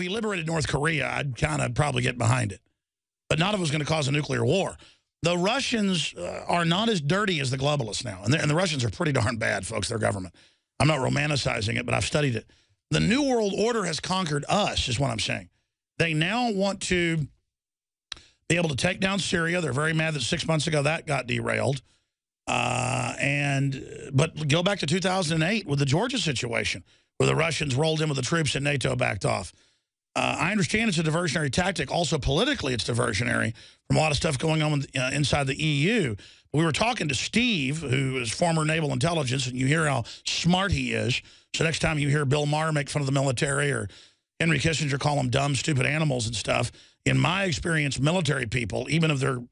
he liberated North Korea, I'd kind of probably get behind it. But not if it was going to cause a nuclear war. The Russians are not as dirty as the globalists now. And the Russians are pretty darn bad, folks, their government. I'm not romanticizing it, but I've studied it. The New World Order has conquered us, is what I'm saying. They now want to be able to take down Syria. They're very mad that 6 months ago that got derailed. But go back to 2008 with the Georgia situation, where the Russians rolled in with the troops and NATO backed off. I understand it's a diversionary tactic. Also, politically, it's diversionary from a lot of stuff going on inside the EU. We were talking to Steve, who is former naval intelligence, and you hear how smart he is. So next time you hear Bill Maher make fun of the military or Henry Kissinger call them dumb, stupid animals and stuff, in my experience, military people, even if they're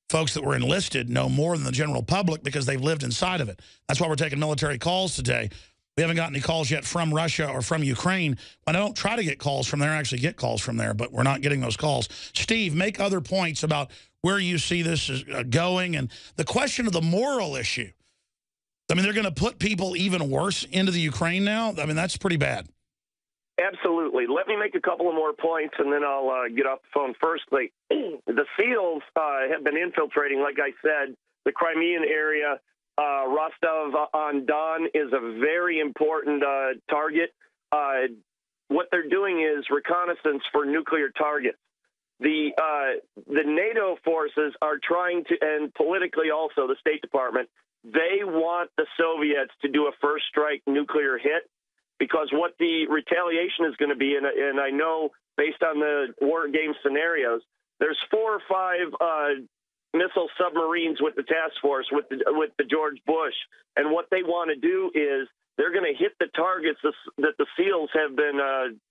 folks that were enlisted, know more than the general public because they've lived inside of it. That's why we're taking military calls today. We haven't gotten any calls yet from Russia or from Ukraine. When I don't try to get calls from there, I actually get calls from there, but we're not getting those calls. Steve, make other points about where you see this is going and the question of the moral issue. I mean, they're going to put people even worse into the Ukraine now? I mean, that's pretty bad. Absolutely. Let me make a couple of more points, and then I'll get off the phone. Firstly, the SEALs have been infiltrating, like I said, the Crimean area. Rostov-on-Don is a very important target. What they're doing is reconnaissance for nuclear targets. The NATO forces are trying to, and politically also the State Department, they want the Soviets to do a first strike nuclear hit, because what the retaliation is going to be, and I know based on the war game scenarios, there's 4 or 5 missile submarines with the task force, with the George Bush. And what they want to do is they're going to hit the targets that the SEALs have been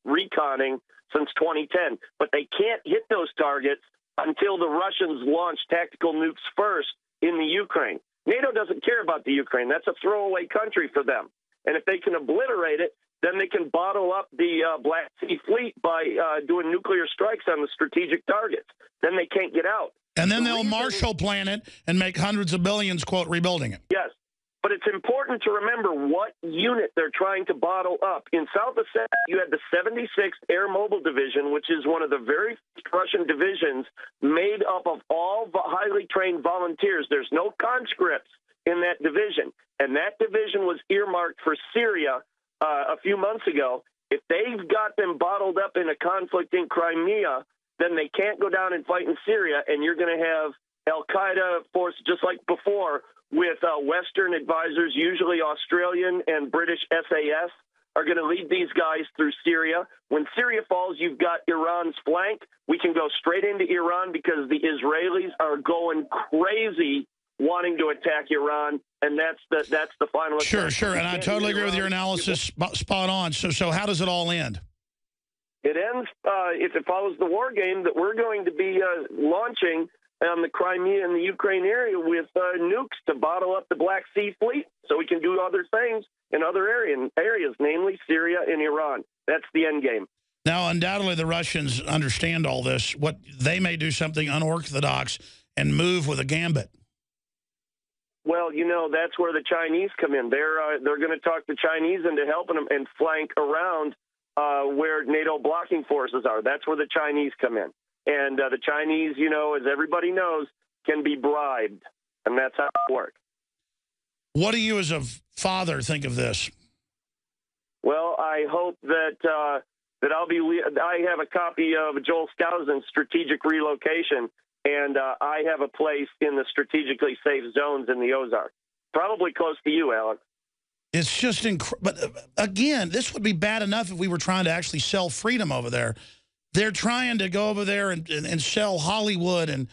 reconning since 2010. But they can't hit those targets until the Russians launch tactical nukes first in the Ukraine. NATO doesn't care about the Ukraine. That's a throwaway country for them. And if they can obliterate it, then they can bottle up the Black Sea Fleet by doing nuclear strikes on the strategic targets. Then they can't get out. And then they'll Marshall Plan it and make hundreds of billions, quote, rebuilding it. Yes. But it's important to remember what unit they're trying to bottle up. In South Ossetia, you had the 76th Air Mobile Division, which is one of the very first Russian divisions made up of all highly trained volunteers. There's no conscripts in that division. And that division was earmarked for Syria a few months ago. If they've got them bottled up in a conflict in Crimea, then they can't go down and fight in Syria, and you're going to have al-Qaeda force, just like before, with Western advisors, usually Australian and British SAS, are going to lead these guys through Syria. When Syria falls, you've got Iran's flank. We can go straight into Iran because the Israelis are going crazy wanting to attack Iran, and that's the final attack. Sure, and I totally agree with your analysis, spot on. So how does it all end? It ends, if it follows the war game, that we're going to be launching on the Crimea and the Ukraine area with nukes to bottle up the Black Sea Fleet so we can do other things in other areas, namely Syria and Iran. That's the end game. Now, undoubtedly, the Russians understand all this. What they may do something unorthodox and move with a gambit. Well, you know, that's where the Chinese come in. They're going to talk the Chinese into helping them and flank around where NATO blocking forces are. That's where the Chinese come in. And the Chinese, you know, as everybody knows, can be bribed. And that's how it works. What do you as a father think of this? Well, I hope that I have a copy of Joel Skousen's Strategic Relocation, and I have a place in the strategically safe zones in the Ozarks. Probably close to you, Alex. It's just incredible. But again, this would be bad enough if we were trying to actually sell freedom over there. They're trying to go over there and sell Hollywood and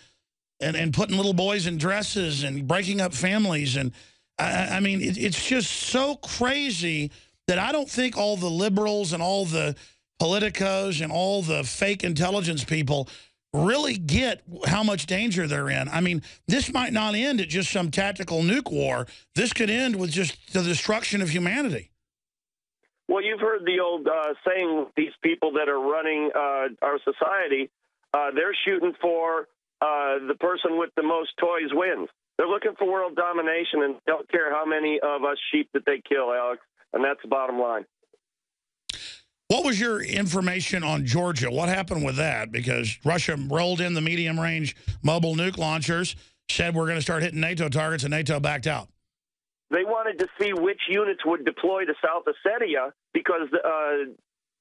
putting little boys in dresses and breaking up families. And I mean, it's just so crazy that I don't think all the liberals and all the politicos and all the fake intelligence people really get how much danger they're in. I mean, this might not end at just some tactical nuke war. This could end with just the destruction of humanity. Well, you've heard the old saying, these people that are running our society, they're shooting for the person with the most toys wins. They're looking for world domination and don't care how many of us sheep that they kill, Alex. And that's the bottom line. What was your information on Georgia? What happened with that? Because Russia rolled in the medium-range mobile nuke launchers, said we're going to start hitting NATO targets, and NATO backed out. They wanted to see which units would deploy to South Ossetia because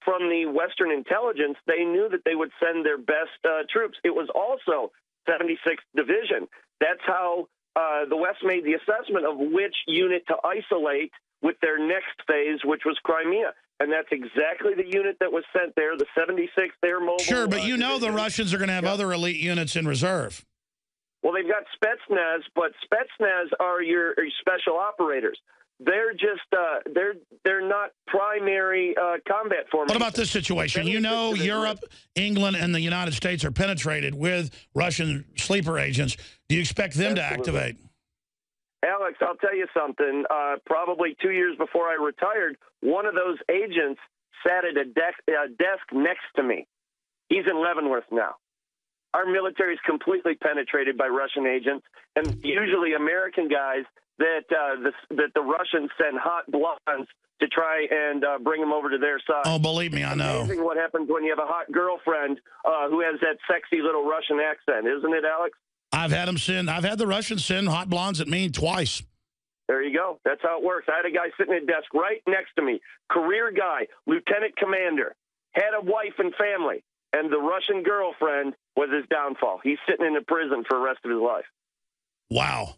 from the Western intelligence, they knew that they would send their best troops. It was also 76th Division. That's how the West made the assessment of which unit to isolate with their next phase, which was Crimea. And that's exactly the unit that was sent there, the 76th Air Mobile. Sure, but you know the Russians are going to have other elite units in reserve. Well, they've got Spetsnaz, but Spetsnaz are your special operators. They're just they're not primary combat formations. What about this situation? You know, Europe, England, and the United States are penetrated with Russian sleeper agents. Do you expect them to activate? Alex, I'll tell you something. Probably 2 years before I retired, one of those agents sat at a desk next to me. He's in Leavenworth now. Our military is completely penetrated by Russian agents, and usually American guys that the Russians send hot blondes to try and bring them over to their side. Oh, believe me, I know. It's amazing what happens when you have a hot girlfriend who has that sexy little Russian accent, isn't it, Alex? I've had the Russians send hot blondes at me twice. There you go. That's how it works. I had a guy sitting at a desk right next to me, career guy, lieutenant commander, had a wife and family, and the Russian girlfriend was his downfall. He's sitting in a prison for the rest of his life. Wow.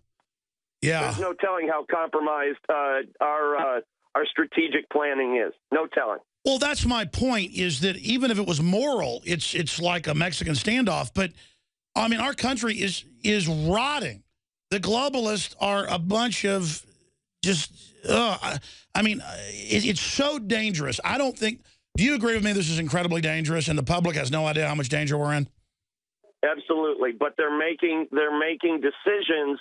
Yeah. There's no telling how compromised our strategic planning is. No telling. Well, that's my point, is that even if it was moral, it's like a Mexican standoff. But, I mean, our country is rotting. The globalists are a bunch of just, I mean, it's so dangerous. I don't think, do you agree with me this is incredibly dangerous and the public has no idea how much danger we're in? Absolutely. But they're making decisions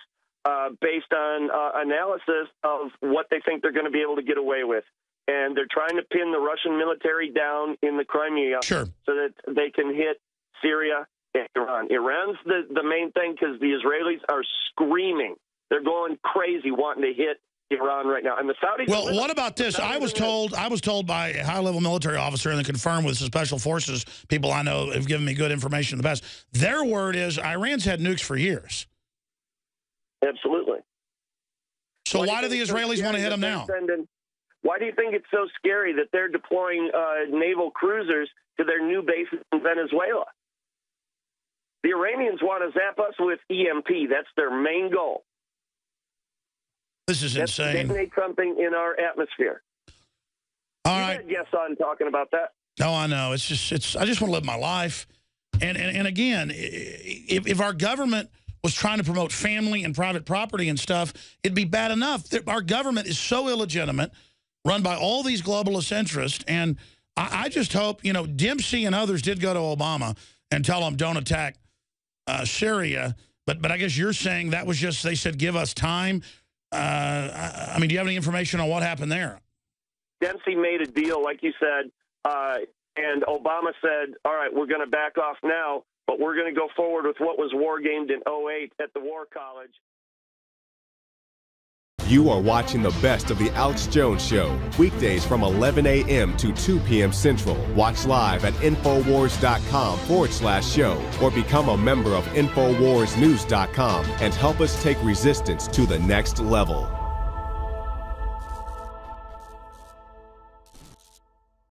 based on analysis of what they think they're going to be able to get away with. And they're trying to pin the Russian military down in the Crimea so that they can hit Syria and Iran. Iran's the main thing because the Israelis are screaming. They're going crazy wanting to hit Iran right now. And the Saudis... Well, what about this? I was told by a high-level military officer, and then confirmed with some special forces people I know have given me good information in the past. Their word is Iran's had nukes for years. Absolutely. So why do the Israelis want to hit them now? Why do you think it's so scary that they're deploying naval cruisers to their new bases in Venezuela? The Iranians want to zap us with EMP. That's their main goal. This is insane. Detonate something in our atmosphere. All right. You had guests on talking about that. No, I know. I just want to live my life. And again, if our government was trying to promote family and private property and stuff, it'd be bad enough. Our government is so illegitimate, run by all these globalist interests, and I just hope, you know, Dempsey and others did go to Obama and tell him don't attack Syria, but I guess you're saying that was just, they said give us time. I mean, do you have any information on what happened there? Dempsey made a deal, like you said, and Obama said, all right, we're going to back off now, but we're going to go forward with what was war gamed in 2008 at the War College. You are watching the best of the Alex Jones Show, weekdays from 11 a.m. to 2 p.m. Central. Watch live at Infowars.com/show or become a member of InfoWarsNews.com and help us take resistance to the next level.